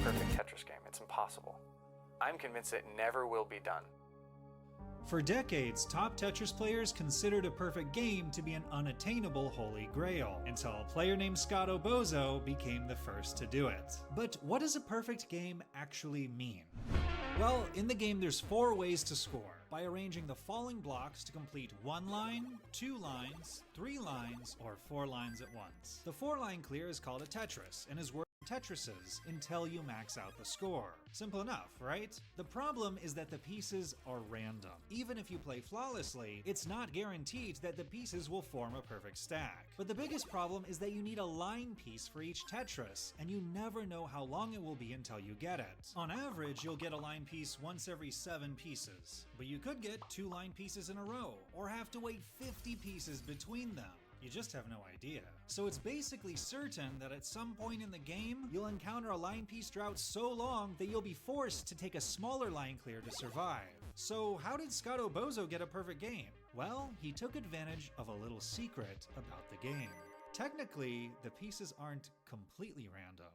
perfect Tetris game. It's impossible. I'm convinced it never will be done. For decades, top Tetris players considered a perfect game to be an unattainable holy grail, until a player named Scotto Bozo became the first to do it. But what does a perfect game actually mean? Well, in the game there's 4 ways to score, by arranging the falling blocks to complete 1 line, 2 lines, 3 lines, or 4 lines at once. The 4-line clear is called a Tetris, and is worth Tetrises until you max out the score. Simple enough, right? The problem is that the pieces are random. Even if you play flawlessly, it's not guaranteed that the pieces will form a perfect stack. But the biggest problem is that you need a line piece for each Tetris, and you never know how long it will be until you get it. On average, you'll get a line piece once every 7 pieces, but you could get 2 line pieces in a row, or have to wait 50 pieces between them. You just have no idea. So it's basically certain that at some point in the game, you'll encounter a line piece drought so long that you'll be forced to take a smaller line clear to survive. So how did Scotto Bozo get a perfect game? Well, he took advantage of a little secret about the game. Technically, the pieces aren't completely random.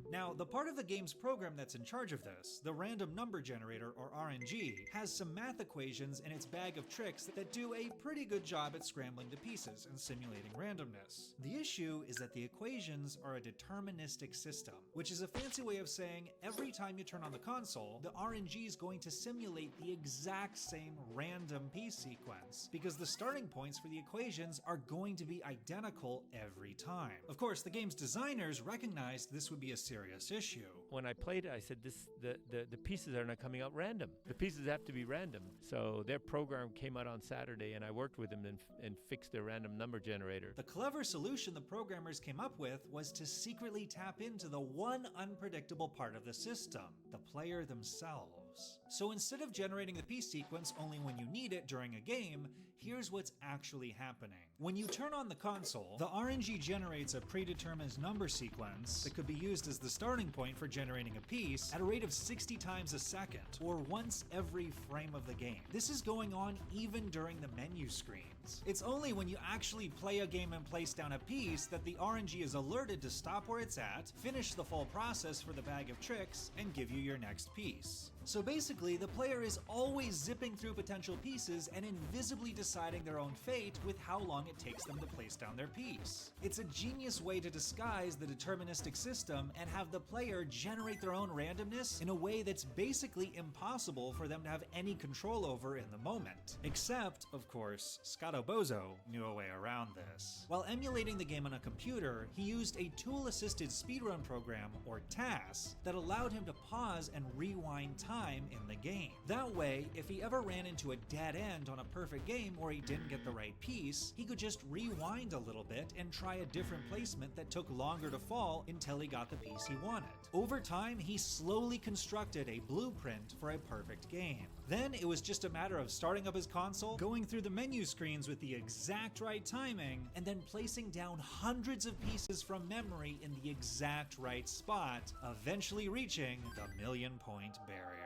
Now, the part of the game's program that's in charge of this, the random number generator, or RNG, has some math equations in its bag of tricks that do a pretty good job at scrambling the pieces and simulating randomness. The issue is that the equations are a deterministic system, which is a fancy way of saying every time you turn on the console, the RNG is going to simulate the exact same random piece sequence, because the starting points for the equations are going to be identical every time. Of course, the game's designers recognized this would be a serious issue. When I played it, I said the pieces are not coming out random. The pieces have to be random. So their program came out on Saturday, and I worked with them and fixed their random number generator. The clever solution the programmers came up with was to secretly tap into the one unpredictable part of the system, the player themselves. So instead of generating the piece sequence only when you need it during a game, here's what's actually happening. When you turn on the console, the RNG generates a predetermined number sequence that could be used as the starting point for generating a piece at a rate of 60 times a second, or once every frame of the game. This is going on even during the menu screens. It's only when you actually play a game and place down a piece that the RNG is alerted to stop where it's at, finish the full process for the bag of tricks, and give you your next piece. So basically, the player is always zipping through potential pieces and invisibly deciding their own fate with how long it takes them to place down their piece. It's a genius way to disguise the deterministic system and have the player generate their own randomness in a way that's basically impossible for them to have any control over in the moment. Except, of course, Scotto Bozo knew a way around this. While emulating the game on a computer, he used a tool-assisted speedrun program, or TAS, that allowed him to pause and rewind time in the game. That way, if he ever ran into a dead end on a perfect game where he didn't get the right piece, he could just rewind a little bit and try a different placement that took longer to fall until he got the piece he wanted. Over time, he slowly constructed a blueprint for a perfect game. Then it was just a matter of starting up his console, going through the menu screens with the exact right timing, and then placing down hundreds of pieces from memory in the exact right spot, eventually reaching the million-point barrier.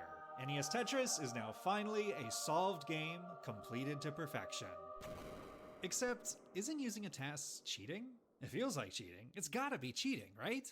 NES Tetris is now finally a solved game completed to perfection. Except, isn't using a TAS cheating? It feels like cheating. It's gotta be cheating, right?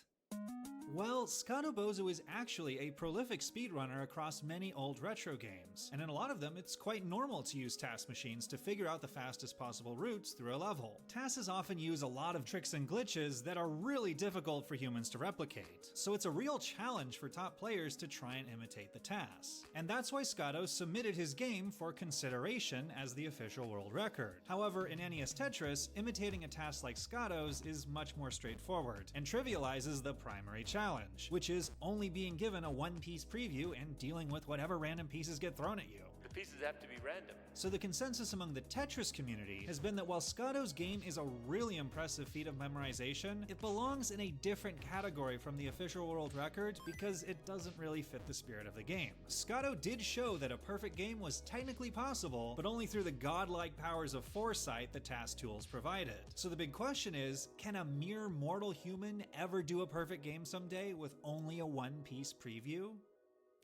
Well, Scotto Bozo is actually a prolific speedrunner across many old retro games, and in a lot of them it's quite normal to use TAS machines to figure out the fastest possible routes through a level. TASes often use a lot of tricks and glitches that are really difficult for humans to replicate, so it's a real challenge for top players to try and imitate the TAS. And that's why Scotto submitted his game for consideration as the official world record. However, in NES Tetris, imitating a TAS like Scotto's is much more straightforward, and trivializes the primary challenge, which is only being given a one-piece preview and dealing with whatever random pieces get thrown at you. The pieces have to be random. So the consensus among the Tetris community has been that while Scotto's game is a really impressive feat of memorization, it belongs in a different category from the official world record because it doesn't really fit the spirit of the game. Scotto did show that a perfect game was technically possible, but only through the godlike powers of foresight the TAS tools provided. So the big question is, can a mere mortal human ever do a perfect game someday with only a one-piece preview?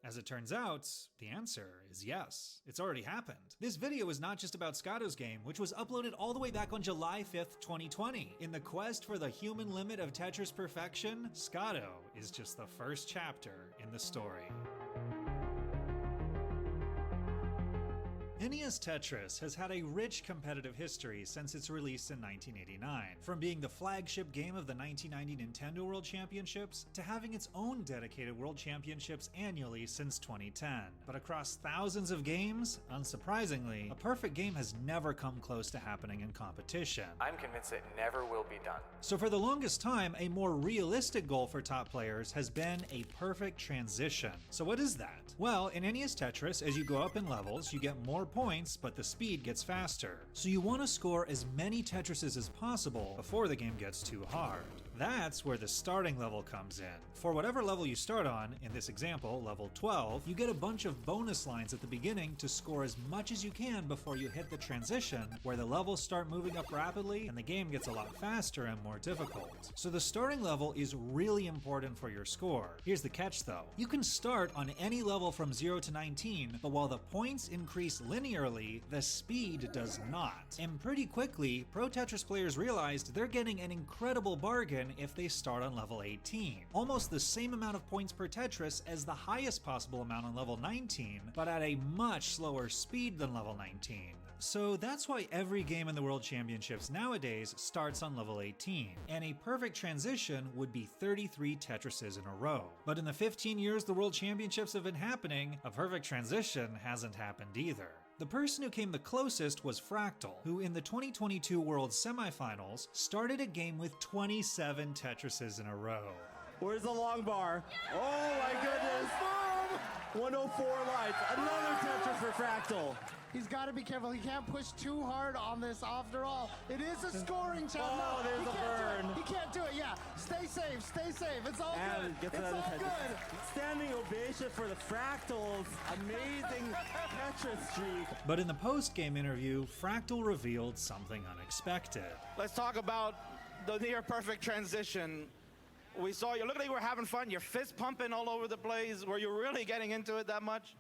As it turns out, the answer is yes. It's already happened. This video is not just about Scato's game, which was uploaded all the way back on July 5th, 2020. In the quest for the human limit of Tetris perfection, Scato is just the first chapter in the story. NES Tetris has had a rich competitive history since its release in 1989, from being the flagship game of the 1990 Nintendo World Championships to having its own dedicated World Championships annually since 2010. But across thousands of games, unsurprisingly, a perfect game has never come close to happening in competition. I'm convinced it never will be done. So for the longest time, a more realistic goal for top players has been a perfect transition. So what is that? Well, in NES Tetris, as you go up in levels, you get more points, but the speed gets faster. So you want to score as many Tetrises as possible before the game gets too hard. That's where the starting level comes in. For whatever level you start on, in this example, level 12, you get a bunch of bonus lines at the beginning to score as much as you can before you hit the transition, where the levels start moving up rapidly and the game gets a lot faster and more difficult. So the starting level is really important for your score. Here's the catch though. You can start on any level from 0 to 19, but while the points increase linearly, the speed does not. And pretty quickly, pro Tetris players realized they're getting an incredible bargain if they start on level 18. Almost the same amount of points per Tetris as the highest possible amount on level 19, but at a much slower speed than level 19. So that's why every game in the World Championships nowadays starts on level 18, and a perfect transition would be 33 Tetrises in a row. But in the 15 years the World Championships have been happening, a perfect transition hasn't happened either. The person who came the closest was Fractal, who in the 2022 World Semifinals started a game with 27 Tetrises in a row. Where's the long bar? Oh my goodness! 104 lights. Another Tetris for Fractal. He's got to be careful. He can't push too hard on this after all. It is a scoring challenge. Oh, No, there's he a can't do burn. it. He can't do it. Yeah. Stay safe. Stay safe. It's all And good. gets It's another all Tetris. good. Standing ovation for the Fractals. Amazing Tetris streak. But in the post-game interview, Fractal revealed something unexpected. Let's talk about the near perfect transition. We saw you look like you were having fun. Your fist pumping all over the place. Were you really getting into it that much?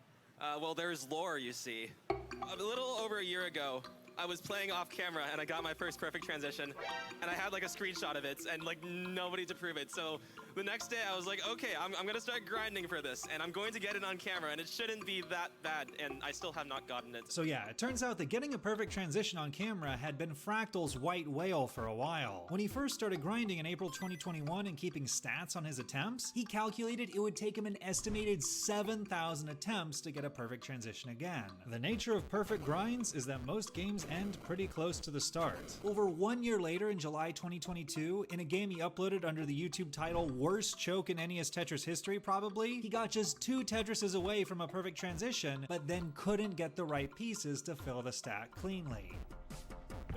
Well, there's lore, you see. A little over a year ago, I was playing off camera and I got my first perfect transition, and I had like a screenshot of it and like nobody to prove it. So the next day I was like, okay, I'm gonna start grinding for this and I'm going to get it on camera, and it shouldn't be that bad, and I still have not gotten it. So yeah, it turns out that getting a perfect transition on camera had been Fractal's white whale for a while. When he first started grinding in April 2021 and keeping stats on his attempts, he calculated it would take him an estimated 7,000 attempts to get a perfect transition again. The nature of perfect grinds is that most games end pretty close to the start. Over 1 year later, in July 2022, in a game he uploaded under the YouTube title Worst Choke in NES Tetris History probably, he got just 2 Tetrises away from a perfect transition, but then couldn't get the right pieces to fill the stack cleanly.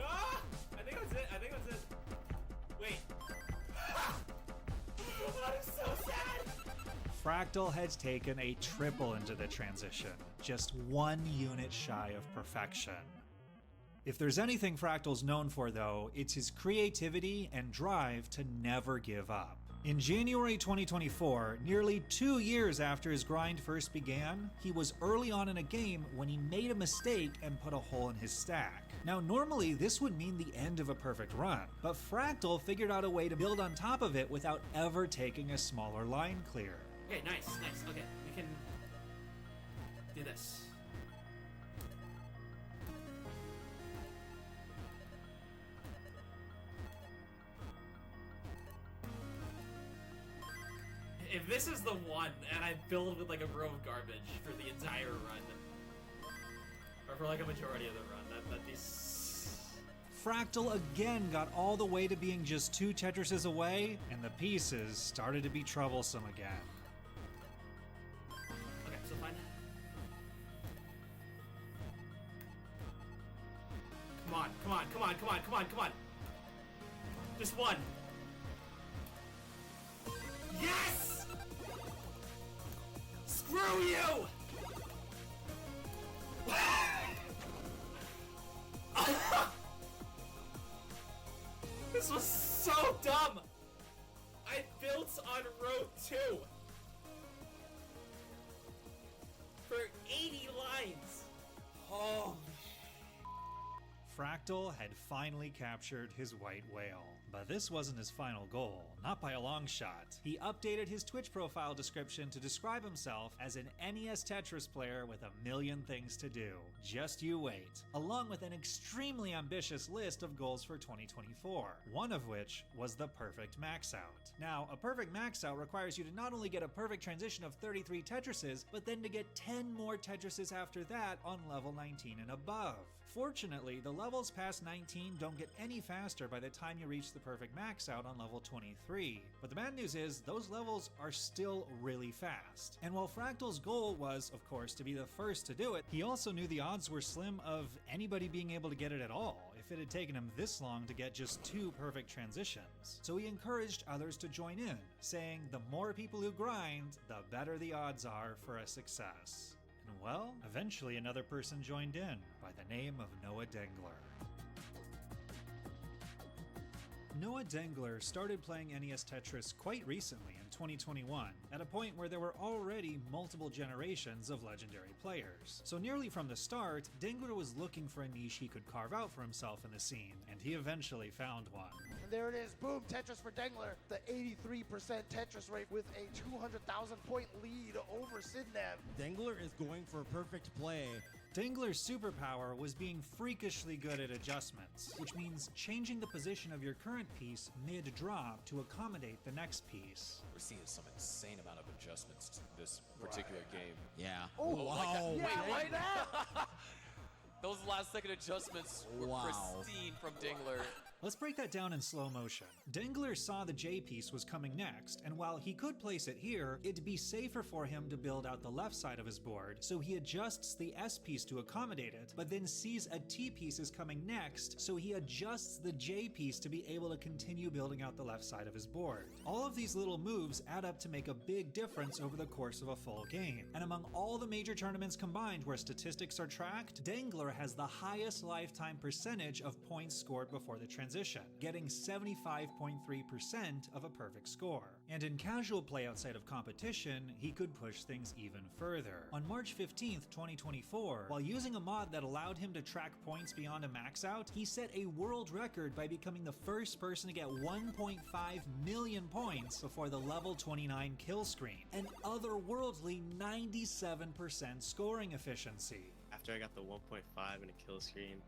Ah! I think that's it. I think that's it. Wait. That is so sad. Fractal has taken a triple into the transition, just 1 unit shy of perfection. If there's anything Fractal's known for though, it's his creativity and drive to never give up. In January 2024, nearly 2 years after his grind first began, he was early on in a game when he made a mistake and put a hole in his stack. Now normally this would mean the end of a perfect run, but Fractal figured out a way to build on top of it without ever taking a smaller line clear. Okay, nice. Okay, we can do this. If this is the one, and I build with like a row of garbage for the entire run, or for like a majority of the run, that'd be. Fractal again got all the way to being just 2 Tetrises away, and the pieces started to be troublesome again. Okay, so fine. Come on. Just one. Yes! Screw you! This was so dumb! I built on row 2. Fractal had finally captured his white whale. But this wasn't his final goal, not by a long shot. He updated his Twitch profile description to describe himself as an NES Tetris player with a million things to do. Just you wait. Along with an extremely ambitious list of goals for 2024, one of which was the perfect max out. Now, a perfect max out requires you to not only get a perfect transition of 33 Tetrises, but then to get 10 more Tetrises after that on level 19 and above. Fortunately, the levels past 19 don't get any faster by the time you reach the perfect max out on level 23. But the bad news is, those levels are still really fast. And while Fractal's goal was, of course, to be the first to do it, he also knew the odds were slim of anybody being able to get it at all, if it had taken him this long to get just 2 perfect transitions. So he encouraged others to join in, saying the more people who grind, the better the odds are for a success. And well, eventually another person joined in, by the name of Noah Dengler. Noah Dengler started playing NES Tetris quite recently in 2021, at a point where there were already multiple generations of legendary players. So nearly from the start, Dengler was looking for a niche he could carve out for himself in the scene, and he eventually found one. And there it is, boom, Tetris for Dengler. The 83% Tetris rate with a 200,000 point lead over Sidneb. Dengler is going for a perfect play. Dengler's superpower was being freakishly good at adjustments, which means changing the position of your current piece mid-drop to accommodate the next piece. We're seeing some insane amount of adjustments to this particular game. Yeah. Oh, wow. yeah, like that. Those last second adjustments were pristine from Dingler. Let's break that down in slow motion. Dengler saw the J piece was coming next, and while he could place it here, it'd be safer for him to build out the left side of his board, so he adjusts the S piece to accommodate it, but then sees a T piece is coming next, so he adjusts the J piece to be able to continue building out the left side of his board. All of these little moves add up to make a big difference over the course of a full game, and among all the major tournaments combined where statistics are tracked, Dengler has the highest lifetime percentage of points scored before the transition, getting 75.3% of a perfect score. And in casual play outside of competition, he could push things even further. On March 15th, 2024, while using a mod that allowed him to track points beyond a max out, he set a world record by becoming the first person to get 1.5 million points before the level 29 kill screen, an otherworldly 97% scoring efficiency. After I got the 1.5 and a kill screen,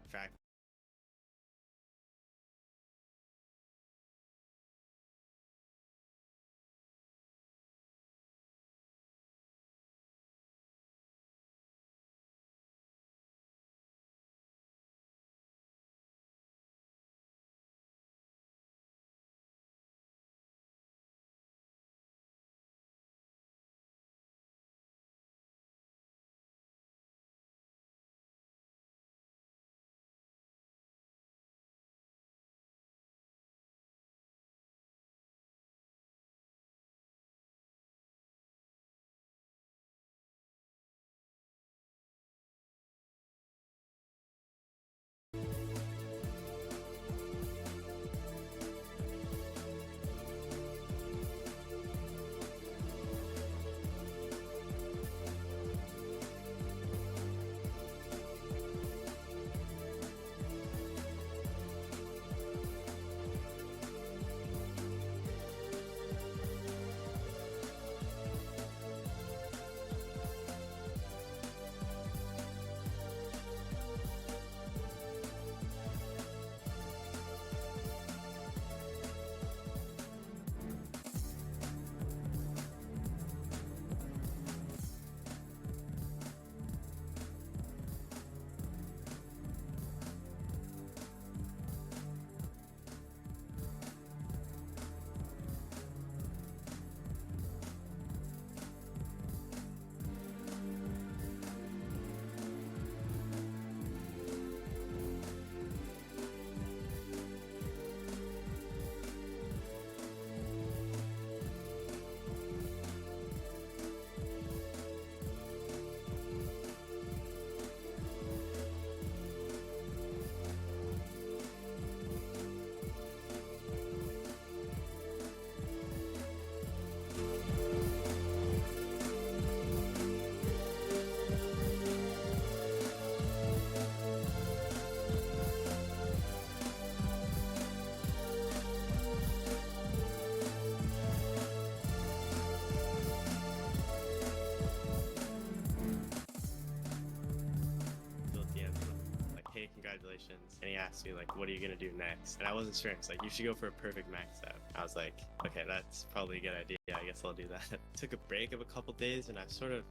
congratulations. And he asked me, like, what are you gonna do next? And I wasn't sure. It's like, you should go for a perfect max out. I was like, okay, that's probably a good idea. I guess I'll do that. Took a break of a couple days, and I sort of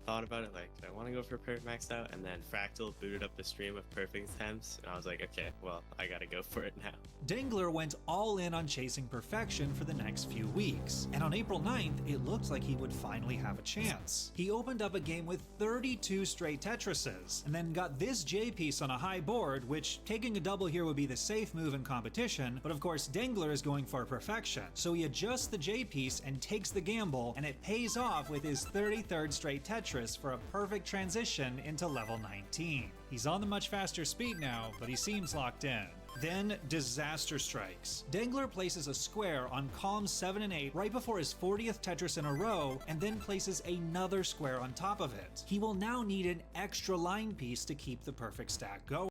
thought about it, like, do I want to go for perfect maxed out? And then Fractal booted up the stream of perfect attempts, and I was like, okay, well, I gotta go for it now. Dangler went all in on chasing perfection for the next few weeks, and on April 9th, it looked like he would finally have a chance. He opened up a game with 32 straight Tetrises, and then got this J piece on a high board, which taking a double here would be the safe move in competition, but of course Dangler is going for perfection. So he adjusts the J piece and takes the gamble, and it pays off with his 33rd straight Tetris for a perfect transition into level 19. He's on the much faster speed now, but he seems locked in. Then disaster strikes. Dangler places a square on columns 7 and 8 right before his 40th Tetris in a row, and then places another square on top of it. He will now need an extra line piece to keep the perfect stack going.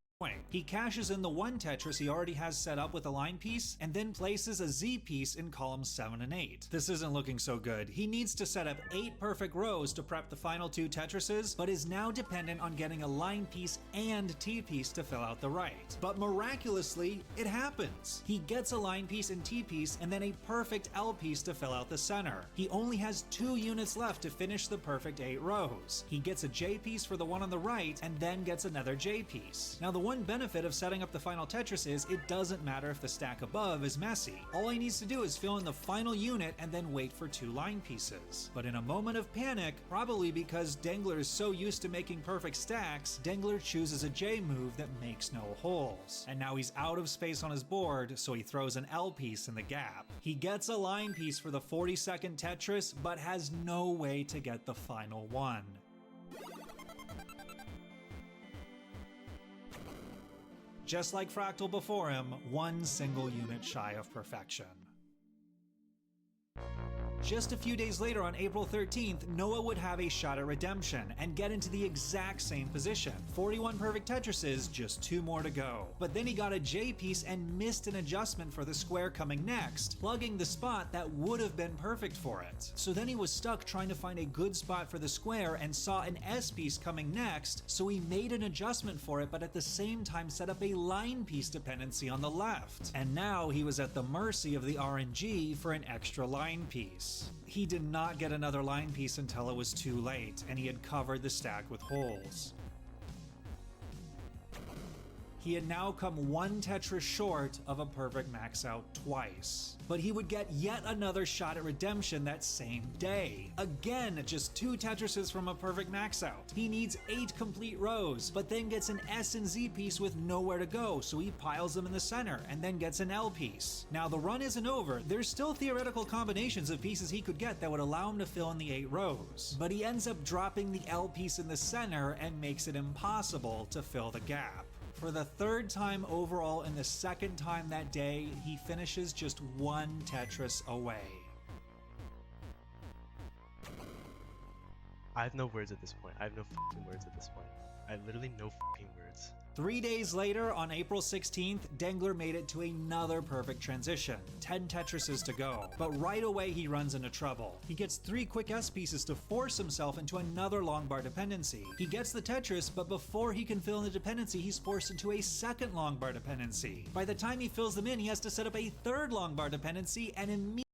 He cashes in the one Tetris he already has set up with a line piece, and then places a Z piece in columns 7 and 8. This isn't looking so good. He needs to set up 8 perfect rows to prep the final 2 Tetrises, but is now dependent on getting a line piece and T piece to fill out the right. But miraculously, it happens. He gets a line piece and T piece, and then a perfect L piece to fill out the center. He only has 2 units left to finish the perfect 8 rows. He gets a J piece for the one on the right, and then gets another J piece. Now the one benefit of setting up the final Tetris is it doesn't matter if the stack above is messy. All he needs to do is fill in the final unit and then wait for 2 line pieces. But in a moment of panic, probably because Dangler is so used to making perfect stacks, Dangler chooses a J move that makes no holes. And now he's out of space on his board, so he throws an L piece in the gap. He gets a line piece for the 42nd Tetris, but has no way to get the final one. Just like Fractal before him, one single unit shy of perfection. Just a few days later on April 13th, Noah would have a shot at redemption and get into the exact same position. 41 perfect Tetrises, just 2 more to go. But then he got a J piece and missed an adjustment for the square coming next, plugging the spot that would have been perfect for it. So then he was stuck trying to find a good spot for the square and saw an S piece coming next, so he made an adjustment for it, but at the same time set up a line piece dependency on the left. And now he was at the mercy of the RNG for an extra line piece. He did not get another line piece until it was too late, and he had covered the stack with holes. He had now come 1 Tetris short of a perfect max out twice. But he would get yet another shot at redemption that same day. Again, just 2 Tetrises from a perfect max out. He needs 8 complete rows, but then gets an S and Z piece with nowhere to go, so he piles them in the center, and then gets an L piece. Now the run isn't over, there's still theoretical combinations of pieces he could get that would allow him to fill in the 8 rows. But he ends up dropping the L piece in the center and makes it impossible to fill the gap. For the 3rd time overall and the 2nd time that day, he finishes just 1 Tetris away. I have no words at this point. I have no fucking words at this point. I have literally no fucking words. 3 days later, on April 16th, Dangler made it to another perfect transition. 10 Tetrises to go. But right away he runs into trouble. He gets 3 quick S pieces to force himself into another long bar dependency. He gets the Tetris, but before he can fill in the dependency, he's forced into a second long bar dependency. By the time he fills them in, he has to set up a 3rd long bar dependency and immediately